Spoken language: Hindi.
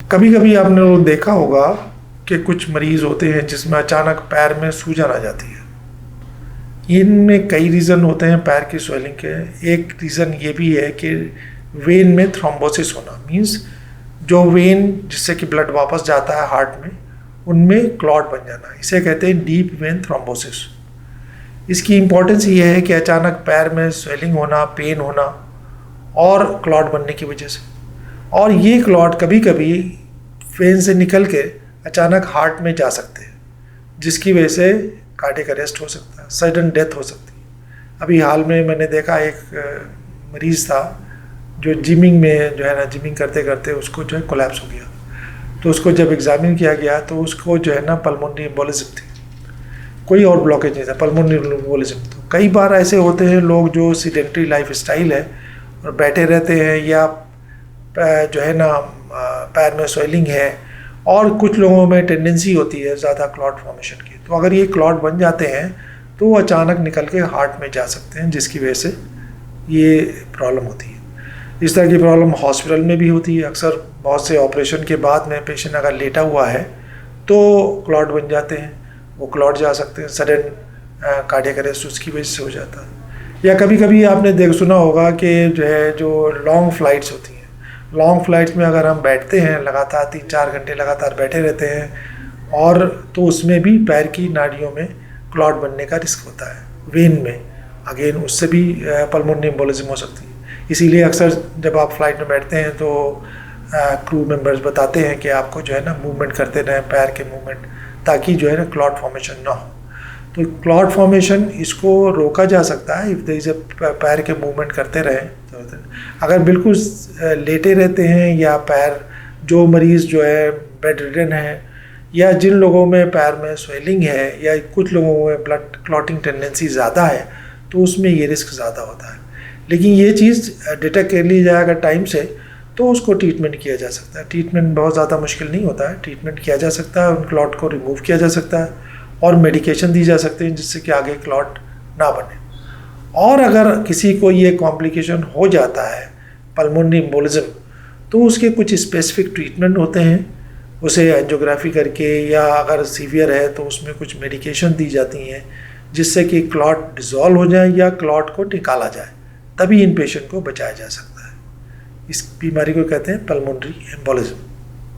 कभी कभी आपने लोग देखा होगा कि कुछ मरीज़ होते हैं जिसमें अचानक पैर में सूजन आ जाती है। इनमें कई रीज़न होते हैं पैर की स्वेलिंग के। एक रीज़न ये भी है कि वेन में थ्रोम्बोसिस होना, मींस जो वेन जिससे कि ब्लड वापस जाता है हार्ट में, उनमें क्लॉट बन जाना, इसे कहते हैं डीप वेन थ्रोम्बोसिस। इसकी इम्पोर्टेंस ये है कि अचानक पैर में स्वेलिंग होना, पेन होना और क्लॉट बनने की वजह से, और ये क्लॉट कभी कभी वेन से निकल के अचानक हार्ट में जा सकते हैं, जिसकी वजह से कार्डियक अरेस्ट हो सकता है, सडन डेथ हो सकती है। अभी हाल में मैंने देखा एक मरीज़ था जो जिमिंग में जो है ना, जिमिंग करते करते उसको जो है कोलैप्स हो गया। तो उसको जब एग्जामिन किया गया तो उसको जो है ना पल्मोनरी एम्बोलिज्म थी, कोई और ब्लॉकेज नहीं था, पल्मोनरी एम्बोलिज्म। तो कई बार ऐसे होते हैं लोग जो सीडेंटरी लाइफ स्टाइल है और बैठे रहते हैं, या जो है ना पैर में स्वेलिंग है, और कुछ लोगों में टेंडेंसी होती है ज़्यादा क्लॉट फॉर्मेशन की। तो अगर ये क्लॉट बन जाते हैं तो वो अचानक निकल के हार्ट में जा सकते हैं, जिसकी वजह से ये प्रॉब्लम होती है। इस तरह की प्रॉब्लम हॉस्पिटल में भी होती है। अक्सर बहुत से ऑपरेशन के बाद में पेशेंट अगर लेटा हुआ है तो क्लॉट बन जाते हैं, वो क्लॉट जा सकते हैं, सडन कार्डियक अरेस्ट उसकी वजह से हो जाता है। या कभी कभी आपने सुना होगा कि जो लॉन्ग फ्लाइट्स होती हैं, लॉन्ग फ्लाइट्स में अगर हम बैठते हैं लगातार 3-4 घंटे लगातार बैठे रहते हैं, और तो उसमें भी पैर की नाड़ियों में क्लॉट बनने का रिस्क होता है, वेन में। अगेन उससे भी पल्मोनरी एम्बोलिज्म हो सकती है। इसीलिए अक्सर जब आप फ्लाइट में बैठते हैं तो क्रू मेंबर्स बताते हैं कि आपको जो है ना मूवमेंट करते रहें, पैर के मूवमेंट, ताकि जो है ना क्लॉट फॉर्मेशन ना हो। तो क्लॉट फॉर्मेशन इसको रोका जा सकता है इफ़ देयर इज पैर के मूवमेंट करते रहें। तो अगर बिल्कुल लेटे रहते हैं, या पैर जो मरीज़ जो है बेड रिडन है, या जिन लोगों में पैर में स्वेलिंग है, या कुछ लोगों में ब्लड क्लॉटिंग टेंडेंसी ज़्यादा है, तो उसमें ये रिस्क ज़्यादा होता है। लेकिन ये चीज़ डिटेक्ट कर ली जाए अगर टाइम से, तो उसको ट्रीटमेंट किया जा सकता है। ट्रीटमेंट बहुत ज़्यादा मुश्किल नहीं होता है, ट्रीटमेंट किया जा सकता है, उन क्लॉट को रिमूव किया जा सकता है, और मेडिकेशन दी जा सकती है जिससे कि आगे क्लॉट ना बने। और अगर किसी को ये कॉम्प्लिकेशन हो जाता है पल्मोनरी एम्बोलिज्म, तो उसके कुछ स्पेसिफिक ट्रीटमेंट होते हैं, उसे एंजियोग्राफी करके, या अगर सीवियर है तो उसमें कुछ मेडिकेशन दी जाती हैं जिससे कि क्लॉट डिज़ोल्व हो जाए या क्लॉट को निकाला जाए, तभी इन पेशेंट को बचाया जा सकता है। इस बीमारी को कहते हैं पल्मोनरी एम्बोलिज्म।